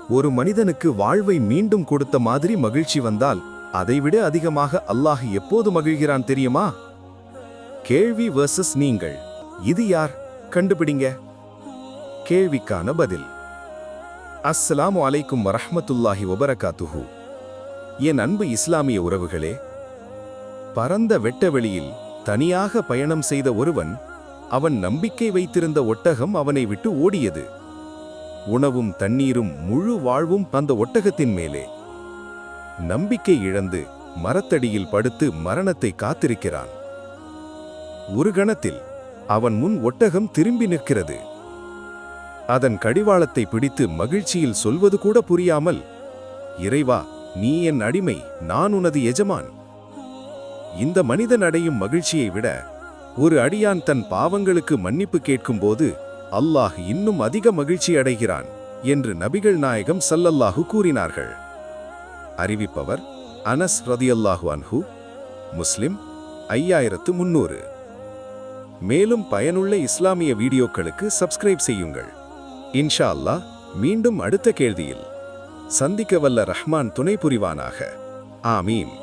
ஒரு மனிதனுக்கு வாழ்வை மீண்டும் கொடுத்த மாதிரி மகிழ்ச்சி வந்தால் அதைவிட அதிகமாக அல்லாஹ் எப்போது மகிழ்கிறான் தெரியுமா? கேள்வி வெர்சஸ் நீங்கள். இது யார்? கண்டுபிடிங்க. கேள்விக்கான பதில். அஸ்ஸலாமு அலைக்கும் வரஹ்மத்துல்லாஹி வபரகாத்துஹு. என் அன்பு இஸ்லாமிய உறவுகளே, பரந்த வெட்டவெளியில் தனியாக பயணம் செய்த ஒருவன், அவன் நம்பிக்கை வைத்திருந்த ஒட்டகம் அவனை விட்டு ஓடியது. உணவும் தண்ணீரும் முழு வாழ்வும் அந்த ஒட்டகத்தின் மேலே. நம்பிக்கை இழந்து மரத்தடியில் படுத்து மரணத்தை காத்திருக்கிறான். ஒரு கணத்தில் அவன் முன் ஒட்டகம் திரும்பி நிற்கிறது. அதன் கடிவாளத்தை பிடித்து மகிழ்ச்சியில் சொல்வது கூட புரியாமல், இறைவா, நீ என் அடிமை, நான் உனது எஜமான். இந்த மனிதன் அடையும் மகிழ்ச்சியை விட ஒரு அடியான் தன் பாவங்களுக்கு மன்னிப்பு கேட்கும்போது அல்லாஹ் இன்னும் அதிக மகிழ்ச்சி அடைகிறான் என்று நபிகள் நாயகம் ஸல்லல்லாஹு கூறினார்கள். அறிவிப்பவர் அனஸ் ரதியல்லாஹு அன்ஹு. முஸ்லிம் 5300. மேலும் பயனுள்ள இஸ்லாமிய வீடியோக்களுக்கு சப்ஸ்கிரைப் செய்யுங்கள். இன்ஷா அல்லாஹ் மீண்டும் அடுத்த கேள்வியில் சந்திக்க வல்ல ரஹ்மான் துணை புரிவானாக. ஆமீன்.